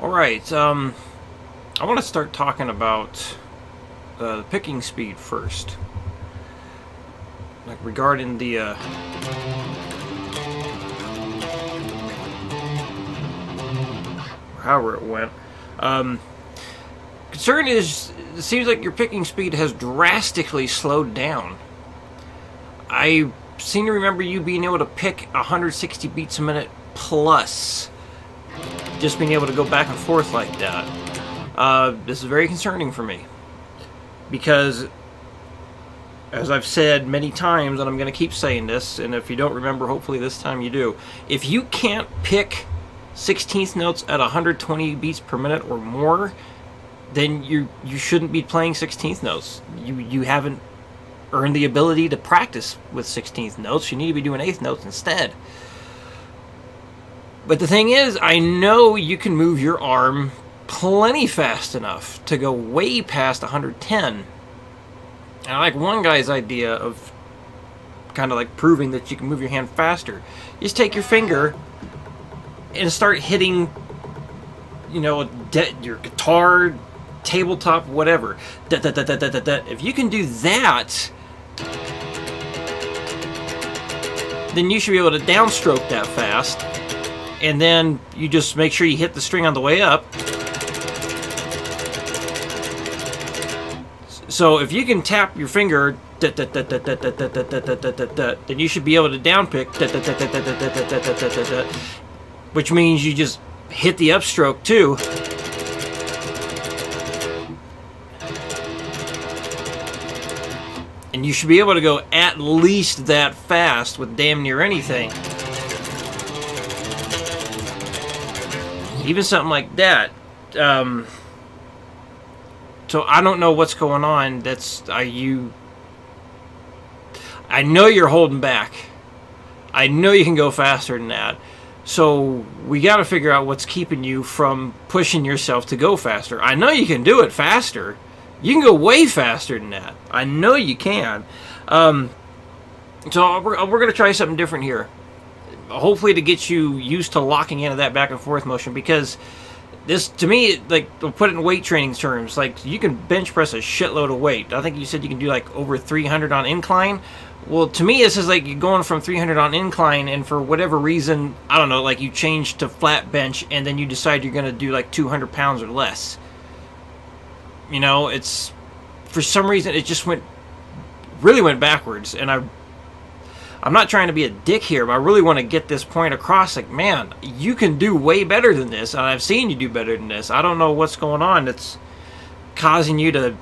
All right. I want to start talking about the picking speed first, like regarding the. However it went. Concern is, it seems like your picking speed has drastically slowed down. I seem to remember you being able to pick 160 beats a minute plus. Just being able to go back and forth like that. This is very concerning for me. Because, as I've said many times, and I'm going to keep saying this, and if you don't remember, hopefully this time you do. If you can't pick 16th notes at 120 beats per minute or more, then you shouldn't be playing 16th notes. You haven't earned the ability to practice with 16th notes. You need to be doing 8th notes instead. But the thing is, I know you can move your arm plenty fast enough to go way past 110. And I like one guy's idea of kind of like proving that you can move your hand faster. You just take your finger and start hitting, your guitar, tabletop, whatever. If you can do that, then you should be able to downstroke that fast. And then you just make sure you hit the string on the way up. So if you can tap your finger, then you should be able to downpick, which means you just hit the upstroke too. And you should be able to go at least that fast with damn near anything. Even something like that. So I don't know what's going on. I know you're holding back. I know you can go faster than that. So we got to figure out what's keeping you from pushing yourself to go faster. I know you can do it faster. You can go way faster than that. I know you can. So we're going to try something different here. Hopefully to get you used to locking into that back and forth motion, because this, to me, like, we'll put it in weight training terms, like, you can bench press a shitload of weight. I think you said you can do like over 300 on incline. Well, to me, this is like you're going from 300 on incline, and for whatever reason, I don't know, like you change to flat bench, and then you decide you're going to do like 200 pounds or less. It's, for some reason, it just really went backwards, and I'm not trying to be a dick here, but I really want to get this point across. Like, man, you can do way better than this, and I've seen you do better than this. I don't know what's going on that's causing you to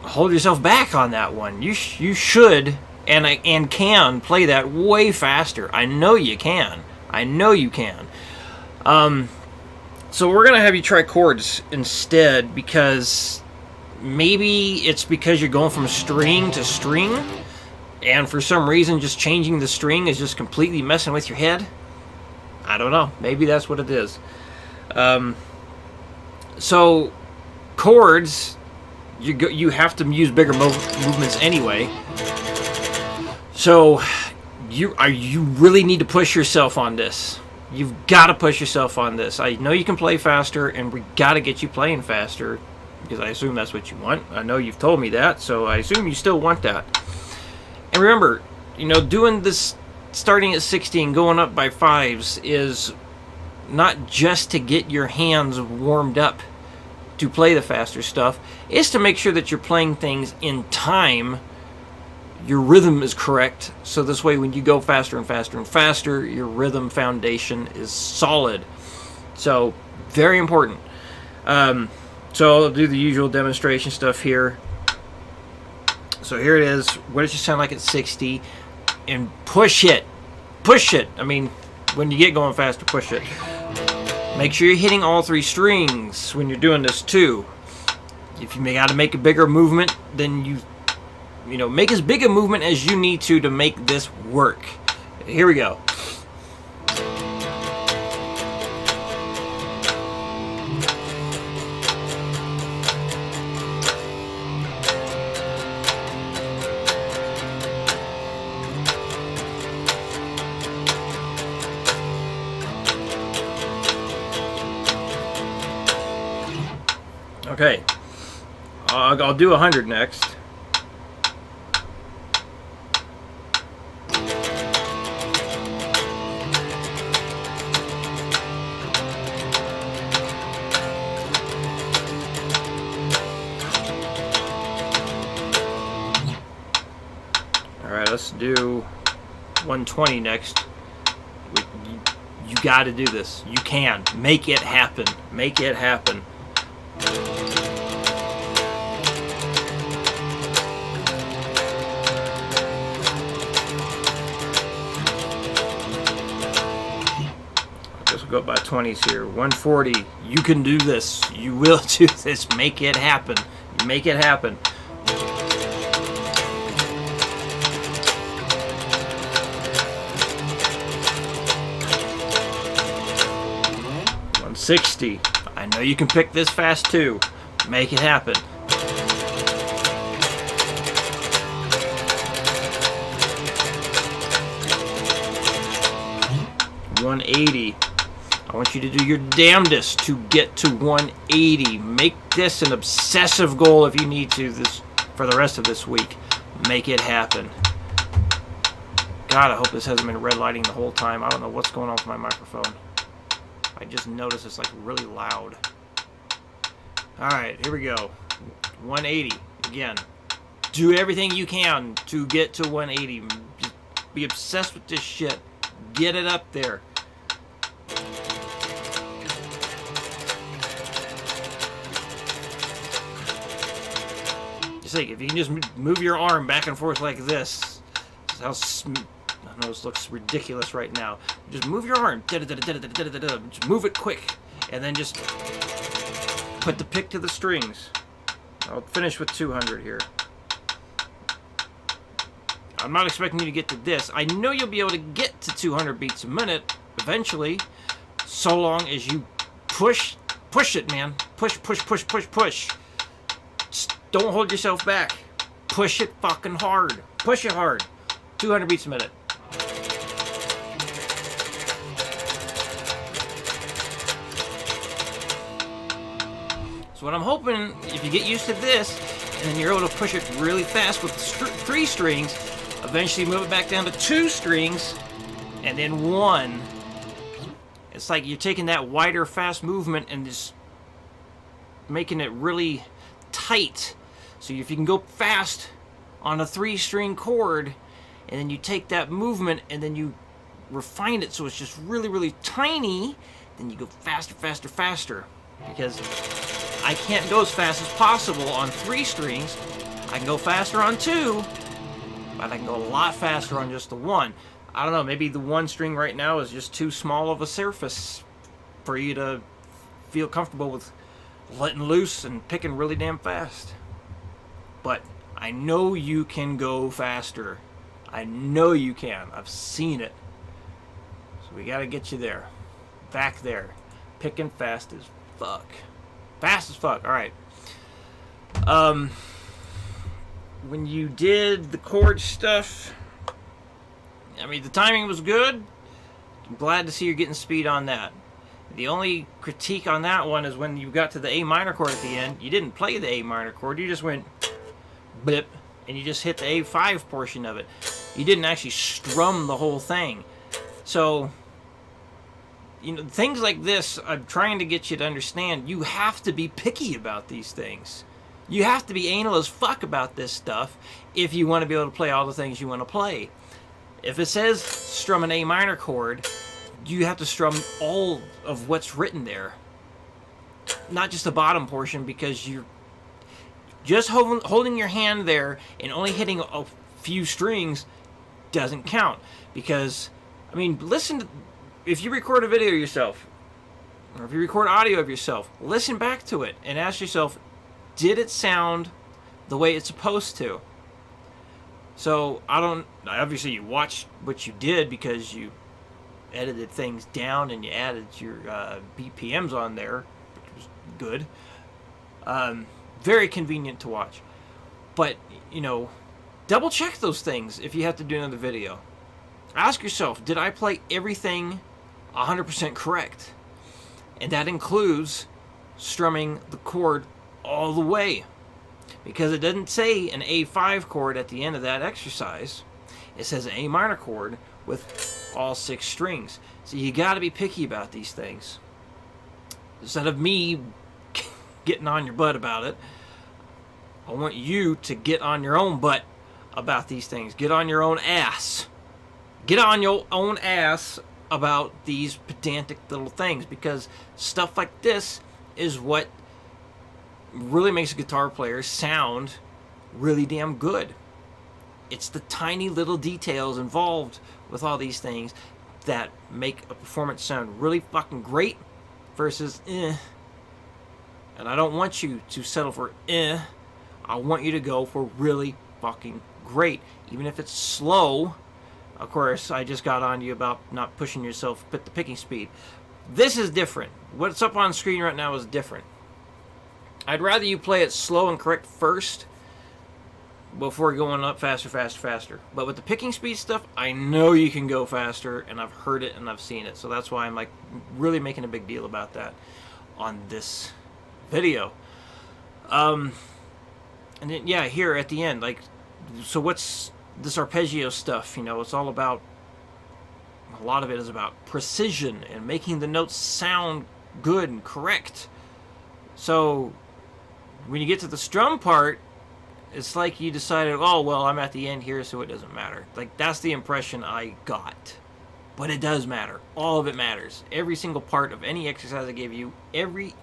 hold yourself back on that one. You should and can play that way faster. I know you can. I know you can. So we're going to have you try chords instead, because maybe it's because you're going from string to string, and for some reason just changing the string is just completely messing with your head. I don't know. Maybe that's what it is. So chords, you have to use bigger movements anyway. So you really need to push yourself on this. You've got to push yourself on this. I know you can play faster, and we got to get you playing faster, because I assume that's what you want. I know you've told me that, so I assume you still want that. And remember, doing this, starting at 60 and going up by 5s, is not just to get your hands warmed up to play the faster stuff. It's to make sure that you're playing things in time. Your rhythm is correct, so this way when you go faster and faster and faster, your rhythm foundation is solid. So, very important. So I'll do the usual demonstration stuff here. So here it is. What does it sound like at 60? And push it. Push it. I mean, when you get going faster, push it. Make sure you're hitting all 3 strings when you're doing this too. If you got to make a bigger movement, then you make as big a movement as you need to make this work. Here we go. Okay. I'll do 100 next. Alright, let's do 120 next. You got to do this. You can. Make it happen. Make it happen. Just go up by 20s here. 140. You can do this. You will do this. Make it happen. Make it happen. 160. I know you can pick this fast too. Make it happen. 180. I want you to do your damnedest to get to 180. Make this an obsessive goal if you need to this for the rest of this week. Make it happen. God, I hope this hasn't been red lighting the whole time. I don't know what's going on with my microphone. I just noticed it's like really loud. Alright, here we go. 180. Again. Do everything you can to get to 180. Just be obsessed with this shit. Get it up there. Just think, if you can just move your arm back and forth like this, how I know this looks ridiculous right now. Just move your arm. Just move it quick. And then just put the pick to the strings. I'll finish with 200 here. I'm not expecting you to get to this. I know you'll be able to get to 200 beats a minute eventually, so long as you push it, man. Push. Just don't hold yourself back. Push it fucking hard. Push it hard. 200 beats a minute. So what I'm hoping, if you get used to this, and then you're able to push it really fast with 3 strings, eventually move it back down to 2 strings, and then 1. It's like you're taking that wider, fast movement and just making it really tight. So if you can go fast on a 3-string chord, and then you take that movement and then you refine it so it's just really, really tiny, then you go faster. Because I can't go as fast as possible on 3 strings. I can go faster on 2, but I can go a lot faster on just the 1. I don't know, maybe the 1 string right now is just too small of a surface for you to feel comfortable with letting loose and picking really damn fast. But I know you can go faster. I know you can. I've seen it. So we gotta get you there. Back there. Picking fast as fuck. Fast as fuck. Alright. When you did the chord stuff, I mean, the timing was good. I'm glad to see you're getting speed on that. The only critique on that one is when you got to the A minor chord at the end, you didn't play the A minor chord. You just went blip, and you just hit the A5 portion of it. You didn't actually strum the whole thing. So, you know, things like this, I'm trying to get you to understand, you have to be picky about these things. You have to be anal as fuck about this stuff if you want to be able to play all the things you want to play. If it says strum an A minor chord, you have to strum all of what's written there. Not just the bottom portion, because you're just holding your hand there and only hitting a few strings doesn't count. Because, I mean, listen to, if you record a video of yourself, or if you record audio of yourself, listen back to it and ask yourself, did it sound the way it's supposed to? So, obviously you watched what you did because you edited things down and you added your BPMs on there, which was good. Very convenient to watch. But, you know, double check those things if you have to do another video. Ask yourself, did I play everything 100% correct? And that includes strumming the chord all the way. Because it doesn't say an A5 chord at the end of that exercise. It says an A minor chord with all 6 strings. So you got to be picky about these things. Instead of me getting on your butt about it, I want you to get on your own butt about these things. Get on your own ass. Get on your own ass about these pedantic little things, because stuff like this is what really makes a guitar player sound really damn good. It's the tiny little details involved with all these things that make a performance sound really fucking great versus eh. And I don't want you to settle for eh. I want you to go for really fucking great. Even if it's slow. Of course, I just got on you about not pushing yourself at the picking speed. This is different. What's up on screen right now is different. I'd rather you play it slow and correct first before going up faster, faster, faster. But with the picking speed stuff, I know you can go faster, and I've heard it and I've seen it. So that's why I'm like really making a big deal about that on this video. And then, yeah, here at the end, like, so what's this arpeggio stuff? You know, it's all about, a lot of it is about precision and making the notes sound good and correct. So when you get to the strum part, it's like you decided, oh, well, I'm at the end here, so it doesn't matter. Like, that's the impression I got. But it does matter. All of it matters. Every single part of any exercise I gave you, every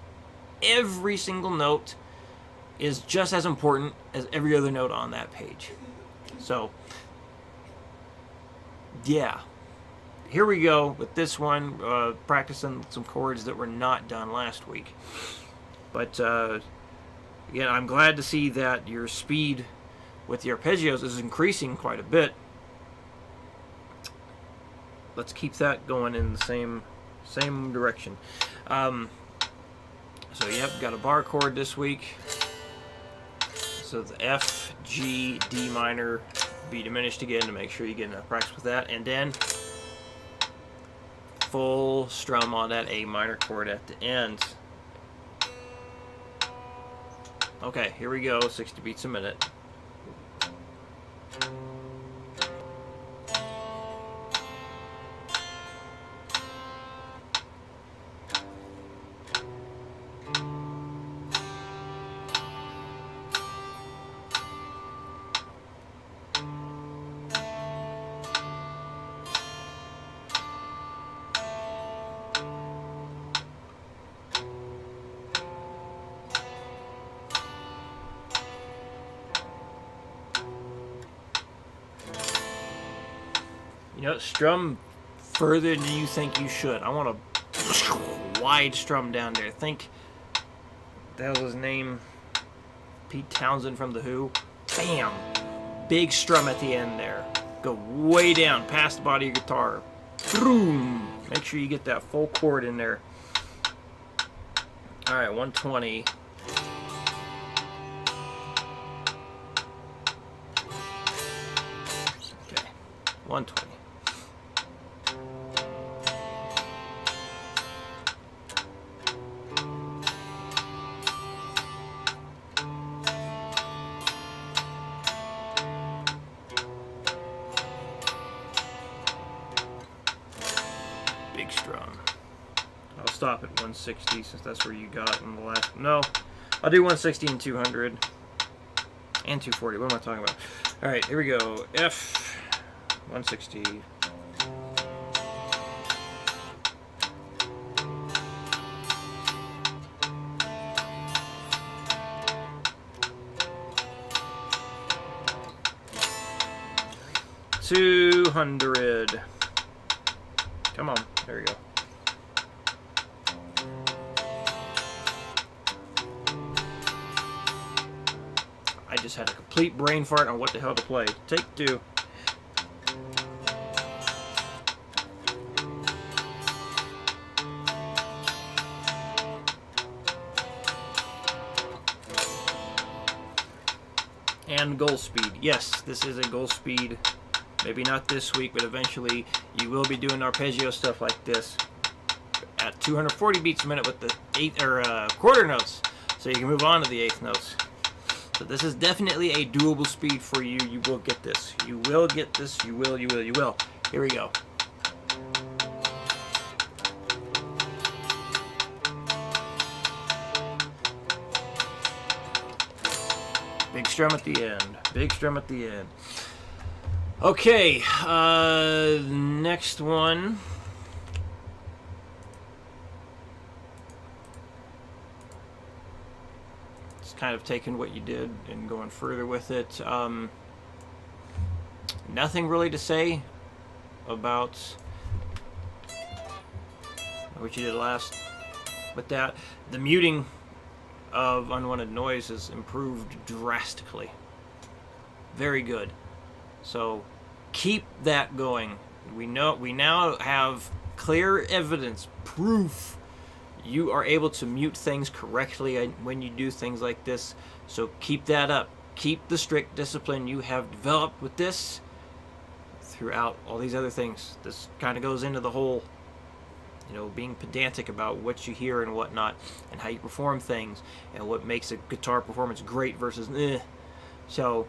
single note is just as important as every other note on that page. So, yeah. Here we go with this one, practicing some chords that were not done last week. But, yeah, I'm glad to see that your speed with the arpeggios is increasing quite a bit. Let's keep that going in the same direction. So, yep, got a bar chord this week. So the F, G, D minor, B diminished again to make sure you get enough practice with that. And then full strum on that A minor chord at the end. Okay, here we go, 60 beats a minute. You know, strum further than you think you should. I want a wide strum down there. Think, what the hell's his name? Pete Townsend from The Who. Bam! Big strum at the end there. Go way down, past the body of your guitar. Boom! Make sure you get that full chord in there. Alright, 120. Okay, 120. Big strum. I'll stop at 160 since that's where you got in the last. No, I'll do 160 and 200 and 240. What am I talking about? All right, here we go. F 160. $200. Come on, there we go. I just had a complete brain fart on what the hell to play. Take 2. And goal speed. Yes, this is a goal speed. Maybe not this week, but eventually you will be doing arpeggio stuff like this at 240 beats a minute with the quarter notes. So you can move on to the eighth notes. So this is definitely a doable speed for you. You will get this. You will get this. You will, you will, you will. Here we go. Big strum at the end. Big strum at the end. Okay, next one. It's kind of taking what you did and going further with it. Nothing really to say about what you did last with that. The muting of unwanted noise has improved drastically. Very good. So keep that going. We now have clear evidence, proof you are able to mute things correctly when you do things like this. So keep that up. Keep the strict discipline you have developed with this throughout all these other things. This kind of goes into the whole, being pedantic about what you hear and whatnot, and how you perform things, and what makes a guitar performance great versus eh. So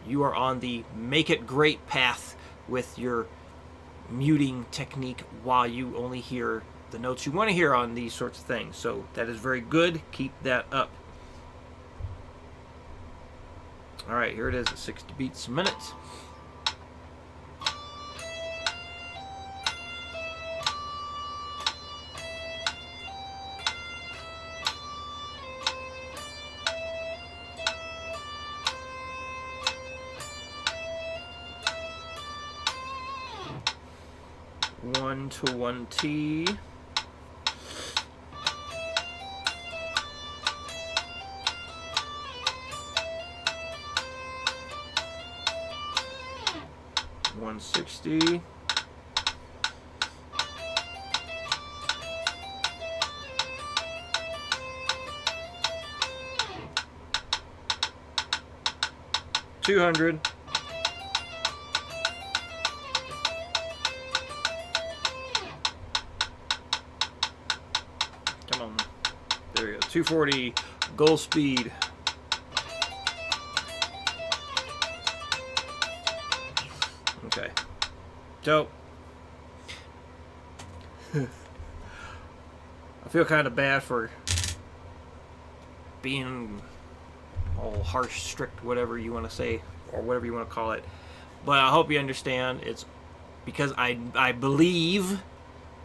you are on the make it great path with your muting technique while you only hear the notes you want to hear on these sorts of things. So that is very good. Keep that up. Alright, here it is at 60 beats a minute. One to 1T. $160. $200. Come on. There we go. 240 goal speed. Okay. So I feel kind of bad for being all harsh, strict, whatever you want to say, or whatever you want to call it. But I hope you understand it's because I believe,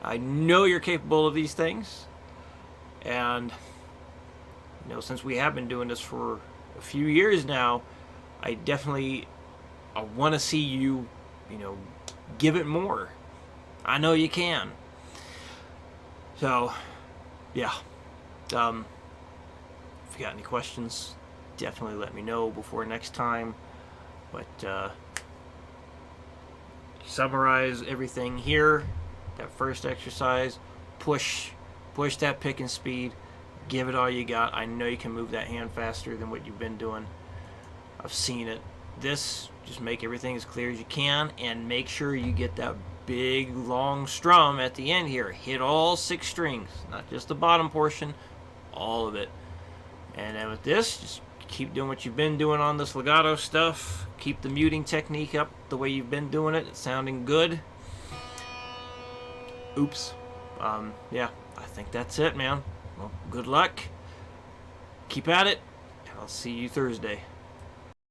I know you're capable of these things. And, since we have been doing this for a few years now, I want to see you, give it more. I know you can. So, yeah. If you got any questions, definitely let me know before next time. But, summarize everything here. That first exercise, push that picking speed, give it all you got. I know you can move that hand faster than what you've been doing. I've seen it. This, just make everything as clear as you can, and make sure you get that big long strum at the end here. Hit all 6 strings, not just the bottom portion, all of it. And then with this, just keep doing what you've been doing on this legato stuff. Keep the muting technique up the way you've been doing it. It's sounding good. Oops. Yeah, I think that's it, man. Well, good luck. Keep at it. I'll see you Thursday.